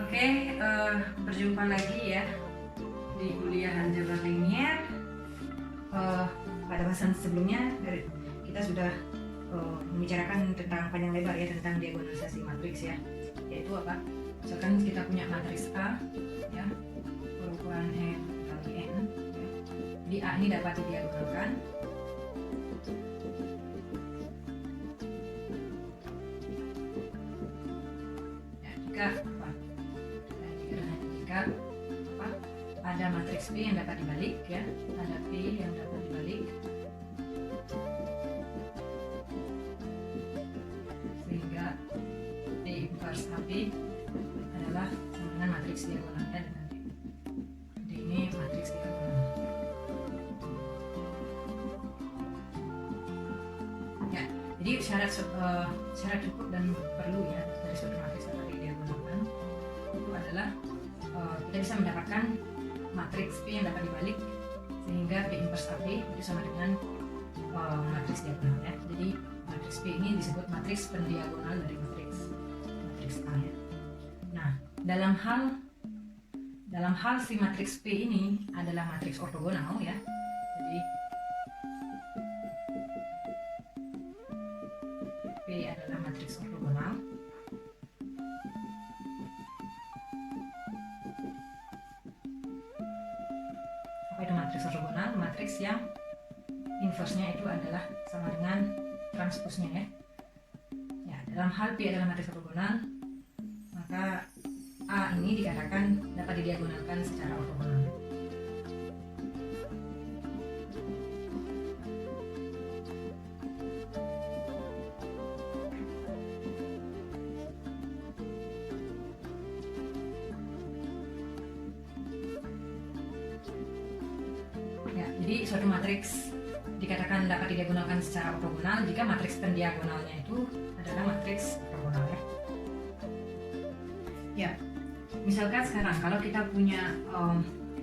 Oke, berjumpa lagi ya di kuliah aljabar linier. Pada bahasan sebelumnya kita sudah membicarakan tentang panjang lebar ya, tentang diagonalisasi matriks ya, yaitu apa? Misalkan kita punya matriks A ya, berukuran n kali n ya. Jadi A ini dapat didiagonalkan ya, jika ada matriks P yang dapat dibalik ya, ada P yang dapat dibalik, sehingga P inverse AP adalah sama dengan matriks diagonalnya dengan D. Jadi ini matriks diagonal. Ya, jadi syarat cukup dan perlu ya dari suatu matriks dapat didiagonalkan itu adalah kita bisa mendapatkan matriks P yang dapat dibalik sehingga P inverse AP itu sama dengan matriks diagonal ya. Jadi matriks P ini disebut matriks pendiagonal dari matriks A ya. Nah, dalam hal si matriks P ini adalah matriks ortogonal ya. Jadi P adalah matriks ortogonal. Itu matriks ortogonal, matriks yang inversnya itu adalah sama dengan transpusnya ya. Ya, dalam hal P adalah matriks ortogonal, maka A ini dikatakan dapat didiagonalkan secara ortogonal. Jadi suatu matriks dikatakan dapat didiagonalkan secara ortogonal jika matriks pendiagonalnya itu adalah matriks ortogonal ya. Ya, misalkan sekarang kalau kita punya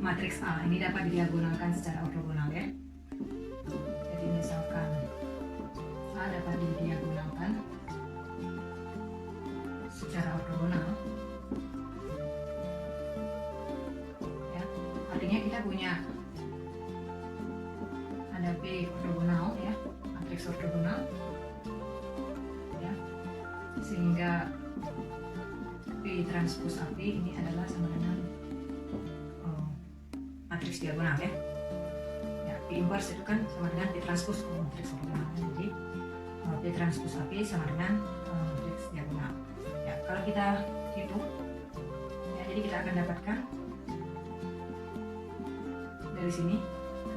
matriks A ini dapat didiagonalkan secara ortogonal ya. Jadi misalkan A dapat didiagonalkan secara ortogonal. Ya, artinya kita punya ada P ortogonal ya, matriks ortogonal ya, sehingga P transpos AP ini adalah sama dengan matriks diagonal ya. Ya, P inverse itu kan sama dengan P transpos matriks ortogonal. Jadi P transpos AP sama dengan matriks diagonal. Ya, kalau kita hitung ya, jadi kita akan dapatkan dari sini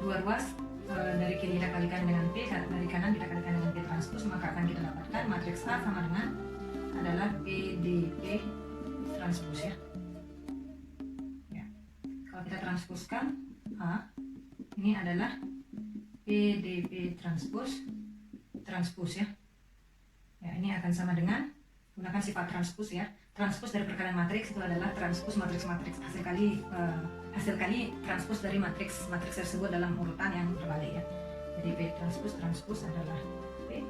dua ruas. Dari kiri kita kalikan dengan P, dari kanan kita kalikan dengan P transpos, maka akan kita dapatkan matriks A sama dengan adalah PDP transpos ya. Ya. Kalau kita transposkan A, ini adalah PDP transpos ya. Ya, ini akan sama dengan gunakan sifat transpos ya. Transpos dari perkalian matriks itu adalah transpos matriks-matriks hasil kali transpos dari matriks tersebut dalam urutan yang terbalik ya. Jadi P transpos adalah P,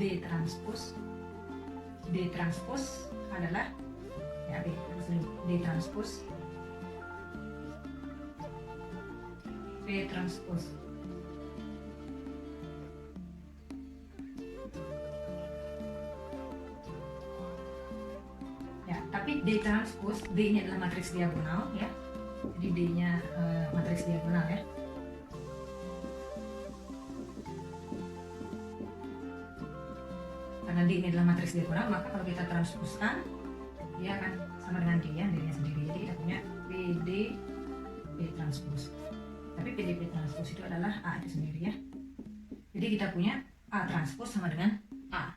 D transpos adalah ya D transpos P transpos. Tapi D transpos, D ini adalah matriks diagonal ya. Jadi D-nya matriks diagonal ya. Karena D ini adalah matriks diagonal, maka kalau kita transposkan dia akan sama dengan D ya, D-nya sendiri. Jadi kita punya PDP transpos. Tapi PDP transpos itu adalah A itu sendiri ya. Jadi kita punya A transpos sama dengan A.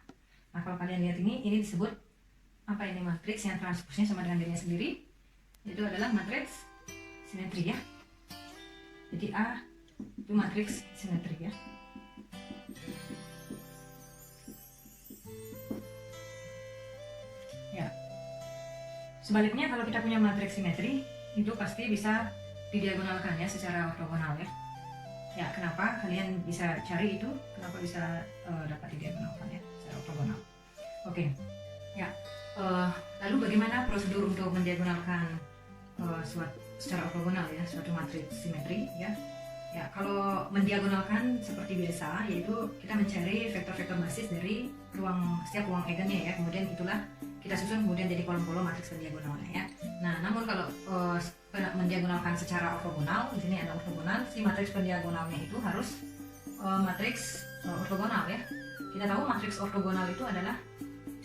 Nah, kalau kalian lihat ini disebut apa ini, matriks yang transposnya sama dengan dirinya sendiri, itu adalah matriks simetri ya. Jadi A itu matriks simetri ya. Ya. Sebaliknya kalau kita punya matriks simetri itu pasti bisa didiagonalkan ya secara ortogonal ya. Ya, kenapa kalian bisa cari itu? Kenapa bisa dapat didiagonalkan ya secara ortogonal? Oke. Ya, lalu bagaimana prosedur untuk mendiagonalkan secara ortogonal ya suatu matriks simetri ya? Ya, kalau mendiagonalkan seperti biasa, yaitu kita mencari vektor-vektor basis dari setiap ruang eigennya ya. Kemudian itulah kita susun kemudian jadi kolom-kolom matriks pendiagonalnya ya. Nah, namun kalau mendiagonalkan secara ortogonal, di sini ada ortogonal, si matriks pendiagonalnya itu harus matriks ortogonal ya. Kita tahu matriks ortogonal itu adalah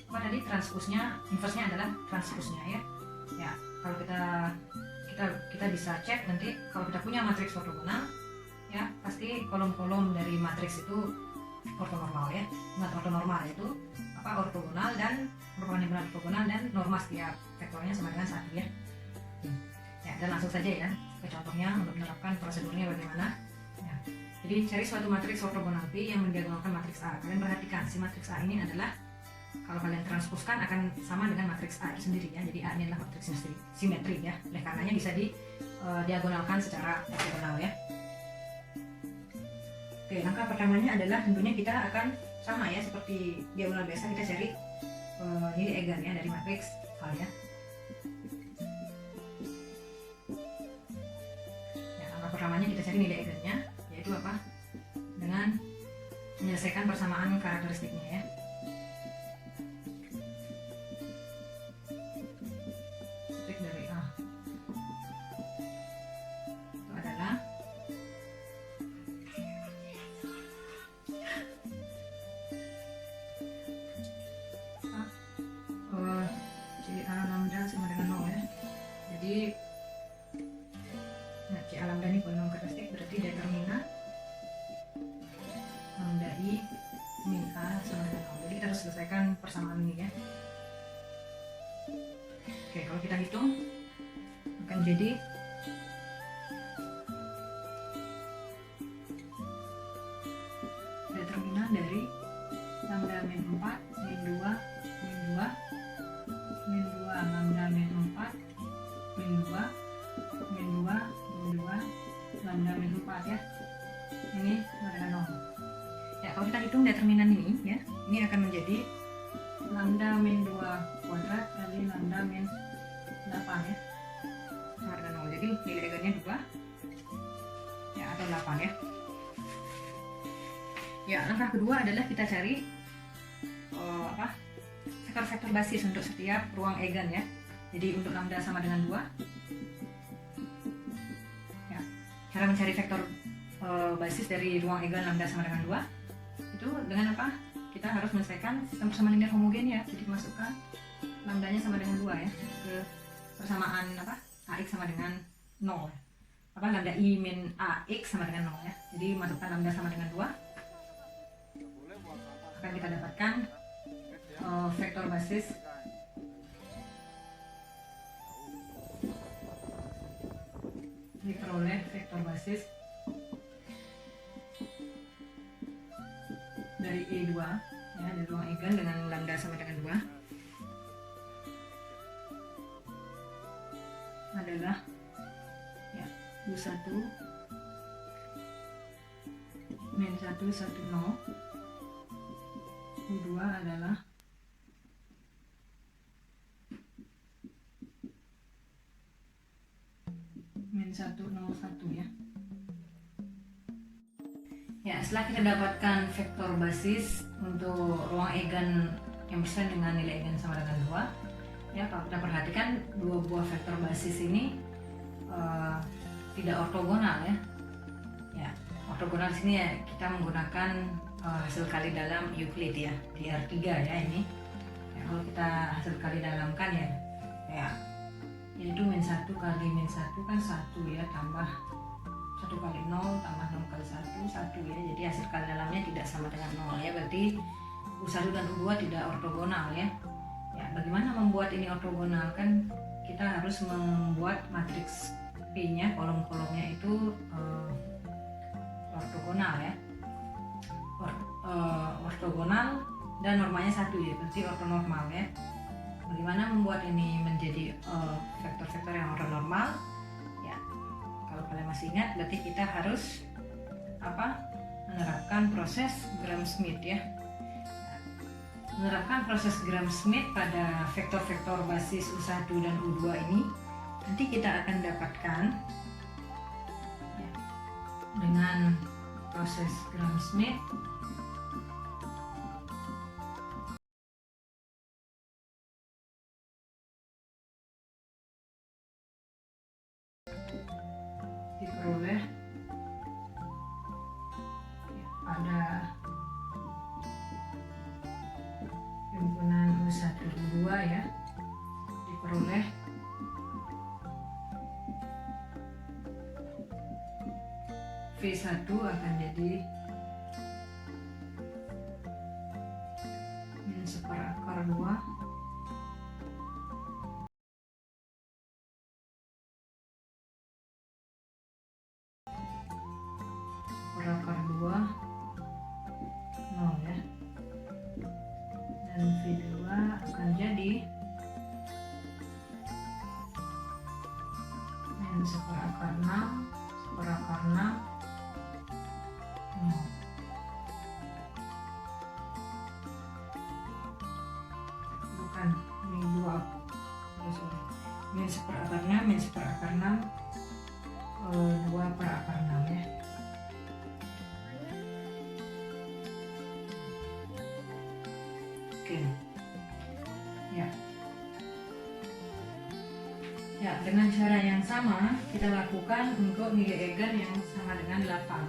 apa tadi, transpusnya, inversnya adalah transpusnya ya. Ya, kalau kita bisa cek nanti kalau kita punya matriks ortogonal ya, pasti kolom-kolom dari matriks itu ortonormal ya. Ingat, ortonormal itu apa, ortogonal dan merupakan himpunan ortogonal dan norma setiap vektornya sama dengan 1 ya. Ya, dan langsung saja ya ke contohnya untuk menerapkan prosedurnya bagaimana ya. Jadi cari suatu matriks ortogonal P yang mendiagonalkan matriks A. Kalian perhatikan si matriks A ini adalah, kalau kalian transpuskan akan sama dengan matriks A itu sendiri ya. Jadi A ini adalah matriks simetri ya. Oleh karenanya bisa diagonalkan secara ortogonal ya. Oke, langkah pertamanya adalah tentunya kita akan sama ya seperti diagonal biasa, kita cari nilai eigen ya dari matriks A ya. Ya, langkah pertamanya kita cari nilai eigennya, yaitu apa? Dengan menyelesaikan persamaan karakteristiknya ya. Dari A itu adalah jadi A lambda sama dengan 0 ya. Jadi nah, C A lambda ini polinom karakteristik, berarti determinan lambda I min A sama dengan 0. Jadi kita harus selesaikan persamaan ini ya. Oke, kalau kita hitung akan jadi determinan dari lambda min 4 min 2 min 2 min 2 lambda min 4 min 2 min 2 min 2 lambda min 4 ya. Ini sama dengan 0. Ya, kalau kita hitung determinan ini ya, ini akan menjadi lambda min 2 kuadrat kali lambda min 8 ya, sama dengan 0. Jadi nilai eigennya 2 ya, atau 8 ya. Ya, langkah kedua adalah kita cari vektor-vektor basis untuk setiap ruang eigen ya. Jadi untuk lambda sama dengan 2 ya, cara mencari vektor basis dari ruang eigen lambda sama dengan 2 itu dengan apa? Kita harus menyelesaikan sistem persamaan linear homogen ya. Jadi masukkan lambdanya sama dengan 2 ya ke persamaan apa, AX sama dengan 0 apa, lambda I min AX sama dengan 0 ya. Jadi masukkan lambda sama dengan 2, akan kita dapatkan vektor basis diperoleh vektor basis dari E2 ya, dari ruang eigen dengan lambda sama dengan 2 adalah ya, U1 min 1 1 0, U2 adalah min 1 0 1 ya. Ya, setelah kita dapatkan vektor basis untuk ruang eigen yang bersama dengan nilai eigen sama dengan 2 ya, kalau kita perhatikan dua buah vektor basis ini tidak ortogonal ya. Ya, ortogonal di sini ya kita menggunakan hasil kali dalam Euclid ya, di R3 ya ini. Ya, kalau kita hasil kali dalamkan ya yaitu min 1 kali min 1 kan 1 ya, tambah 1 kali 0 tambah 0 kali 1 1 ya. Jadi hasil kali dalamnya tidak sama dengan 0 ya, berarti U1 dan U2 tidak ortogonal ya. Ya, bagaimana membuat ini ortogonal? Kan kita harus membuat matriks P-nya, kolom-kolomnya itu ortogonal ya. Ortogonal dan normanya 1 ya, berarti ortonormal ya. Bagaimana membuat ini menjadi vektor-vektor yang ortonormal? Ya, kalau kalian masih ingat, berarti kita harus menerapkan proses Gram-Schmidt ya. menerapkan proses Gram-Schmidt pada vektor-vektor basis U1 dan U2 ini, nanti kita akan dapatkan ya, dengan proses Gram-Schmidt diperoleh ya, pada himpunan U1 U2 ya, diperoleh V1 akan jadi min 1/2 1/2 0 ya, dan V2 akan jadi min 1/6 bukan min 2 min 1/6 2/6 ya. Oke ya. Ya, dengan cara yang sama kita lakukan untuk nilai eigen yang sama dengan 8.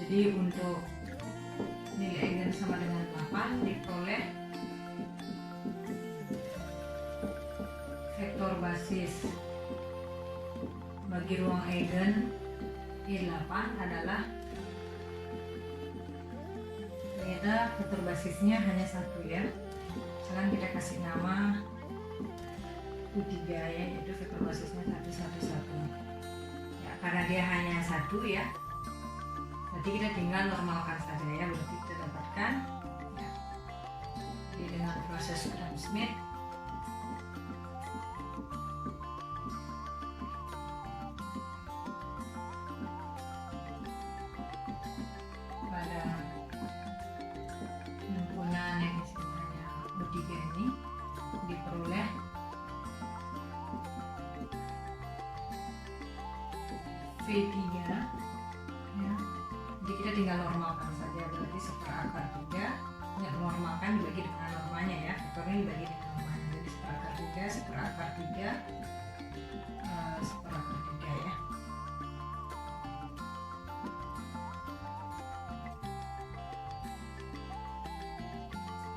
Jadi untuk nilai eigen sama dengan 8 diperoleh vektor basis bagi ruang eigen I8 adalah, ternyata vektor basisnya hanya 1 ya. Sekarang kita kasih nama U3 ya, yaitu vektor basisnya 1, 1, 1 ya, karena dia hanya 1 ya, berarti kita tinggal normalkan saja ya. Berarti kita dapatkan ya, jadi dengan proses Gram-Schmidt pada himpunan yang istilahnya U3 ini diperoleh V3 ya. Jadi kita tinggal normalkan saja, berarti 1/3 ya, normalkan dibagi dengan normanya ya, vektornya dibagi dengan normanya, jadi 1/3 ya.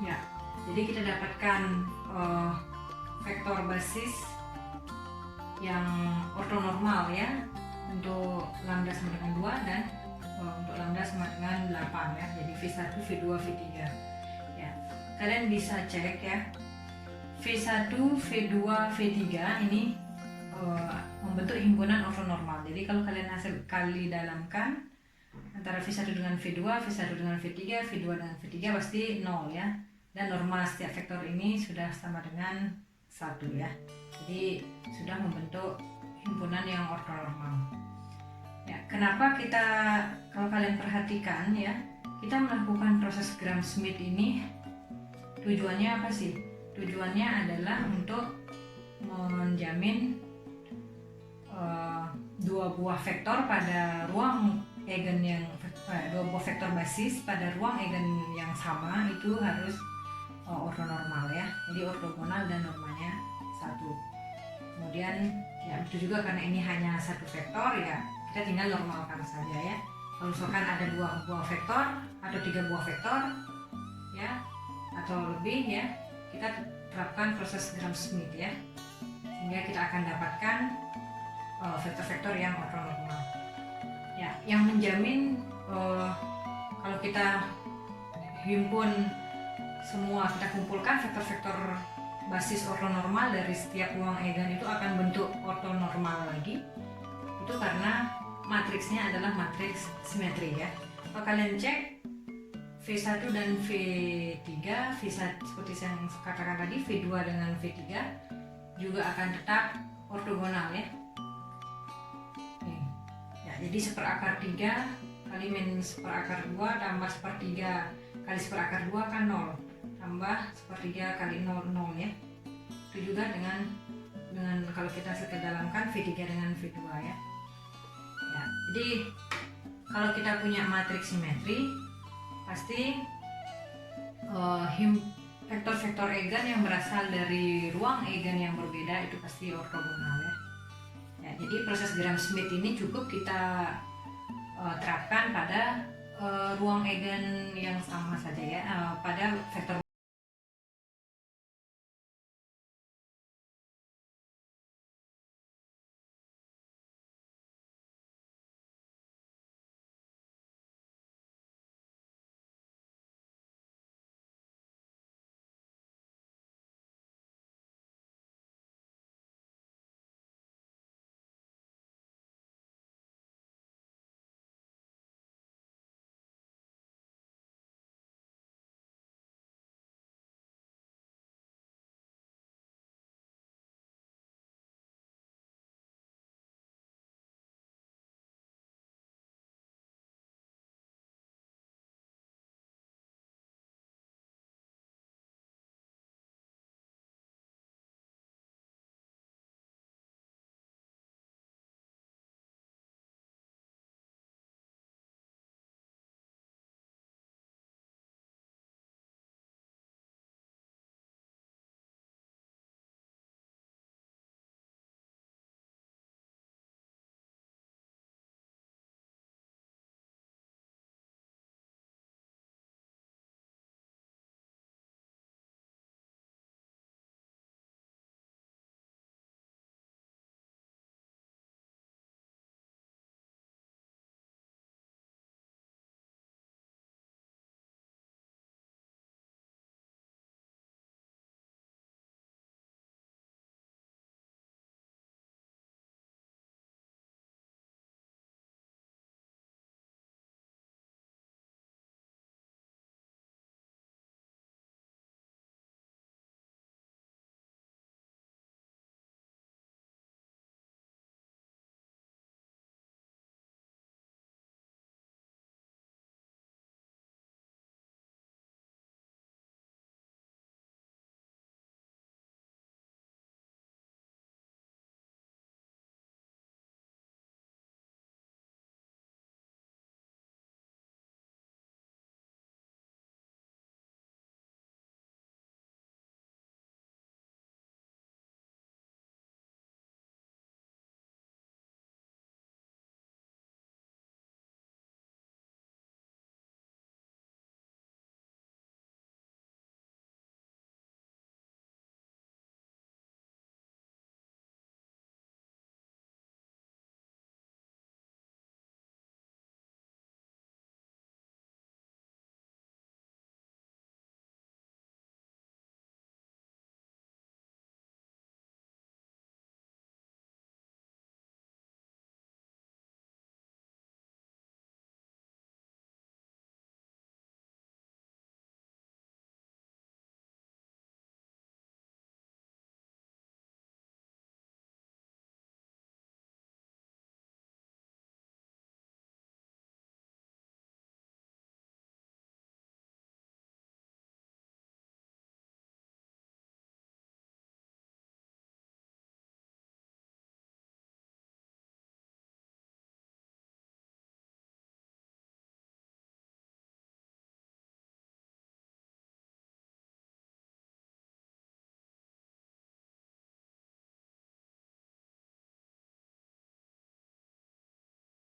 Ya, jadi kita dapatkan vektor basis yang ortonormal ya, untuk lambda sama dengan 2 dan untuk lambda sama dengan 8 ya. Jadi V1, V2, V3 ya. Kalian bisa cek ya, V1, V2, V3 ini membentuk himpunan ortonormal. Jadi kalau kalian hasil kali dalamkan antara V1 dengan V2, V1 dengan V3, V2 dengan V3 pasti 0 ya. Dan normal setiap vektor ini sudah sama dengan 1 ya. Jadi sudah membentuk himpunan yang ortonormal. Ya, kenapa kita, kalau kalian perhatikan ya, kita melakukan proses Gram-Schmidt ini tujuannya apa sih? Tujuannya adalah untuk menjamin dua buah vektor pada ruang eigen yang dua buah vektor basis pada ruang eigen yang sama itu harus ortonormal ya. Jadi ortogonal dan normanya 1. Kemudian ya itu juga karena ini hanya 1 vektor ya, kita tinggal normalkan saja ya. Kalau misalkan ada 2 buah vektor atau 3 buah vektor ya, atau lebih ya, kita terapkan proses Gram-Schmidt ya, sehingga kita akan dapatkan vektor-vektor yang ortonormal ya, yang menjamin kalau kita himpun semua, kita kumpulkan vektor-vektor basis ortonormal dari setiap ruang eigen itu akan bentuk ortonormal lagi. Itu karena matriksnya adalah matriks simetri ya. Kalau kalian cek V1 dan V3, V1 seperti yang katakan tadi, V2 dengan V3 juga akan tetap ortogonal ya. Ya, jadi 1/3 kali min 1/2 tambah 1/3 kali 1/2 kan 0. tambah sepertiga kali 0, 0 ya. Itu juga dengan kalau kita sekedalamkan V3 dengan V2 ya. Ya, jadi kalau kita punya matriks simetri, pasti vektor-vektor eigen yang berasal dari ruang eigen yang berbeda itu pasti ortogonal ya. Ya, jadi proses Gram-Schmidt ini cukup kita terapkan pada ruang eigen yang sama saja ya, pada vektor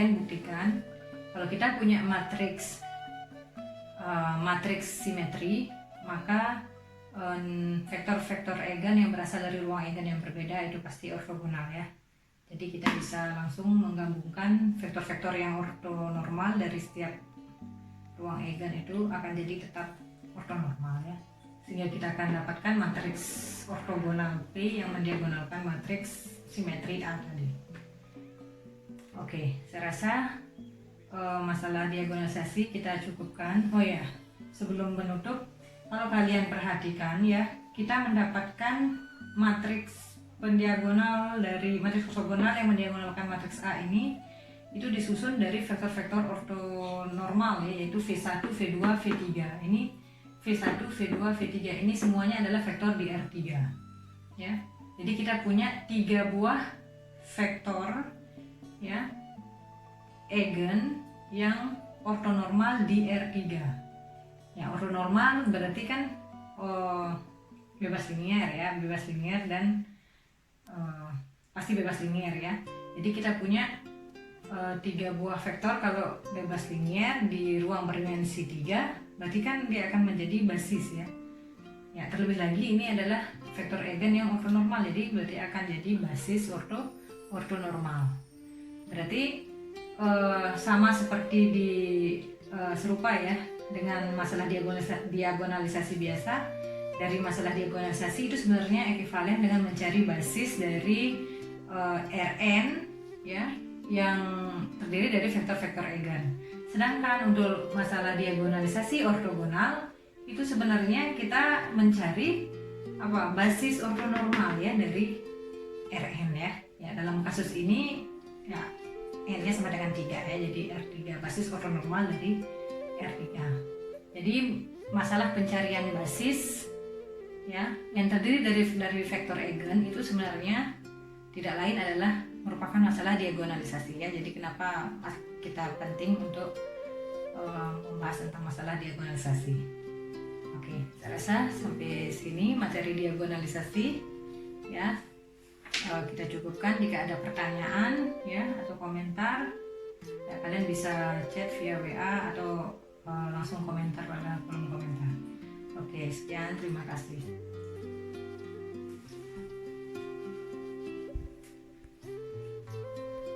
buktikan kalau kita punya matriks simetri, maka vektor-vektor eigen yang berasal dari ruang eigen yang berbeda itu pasti ortogonal ya. Jadi kita bisa langsung menggabungkan vektor-vektor yang ortonormal dari setiap ruang eigen itu akan jadi tetap ortonormal ya. Sehingga kita akan dapatkan matriks ortogonal P yang mendiagonalkan matriks simetri A tadi. Oke, saya rasa masalah diagonalisasi kita cukupkan. Oh ya, sebelum menutup, kalau kalian perhatikan ya, kita mendapatkan matriks pendiagonal dari matriks ortogonal yang mendiagonalkan matriks A ini itu disusun dari vektor-vektor ortonormal ya, yaitu V1, V2, V3. Ini V1, V2, V3 ini semuanya adalah vektor di R3 ya. Jadi kita punya 3 buah vektor ya eigen yang ortonormal di R3. Ya, ortonormal berarti kan bebas linier ya, bebas linier dan pasti bebas linier ya. Jadi kita punya 3 buah vektor kalau bebas linier di ruang berdimensi 3, berarti kan dia akan menjadi basis ya. Ya, terlebih lagi ini adalah vektor eigen yang ortonormal, jadi berarti akan jadi basis ortonormal. Berarti sama seperti di serupa ya dengan masalah diagonalisasi biasa. Dari masalah diagonalisasi itu sebenarnya ekivalen dengan mencari basis dari Rn ya yang terdiri dari vektor-vektor eigen. Sedangkan untuk masalah diagonalisasi ortogonal itu sebenarnya kita mencari basis ortonormal ya dari Rn ya. Ya dalam kasus ini ya n-nya sama dengan 3 ya. Jadi R3 basis ortonormal dari R3. Jadi masalah pencarian basis ya yang terdiri dari vektor eigen itu sebenarnya tidak lain adalah merupakan masalah diagonalisasi ya. Jadi kenapa kita penting untuk membahas tentang masalah diagonalisasi. Oke, saya rasa sampai sini materi diagonalisasi ya. Kita cukupkan. Jika ada pertanyaan ya atau komentar ya, kalian bisa chat via WA atau langsung komentar pada kolom komentar. Oke, sekian, terima kasih.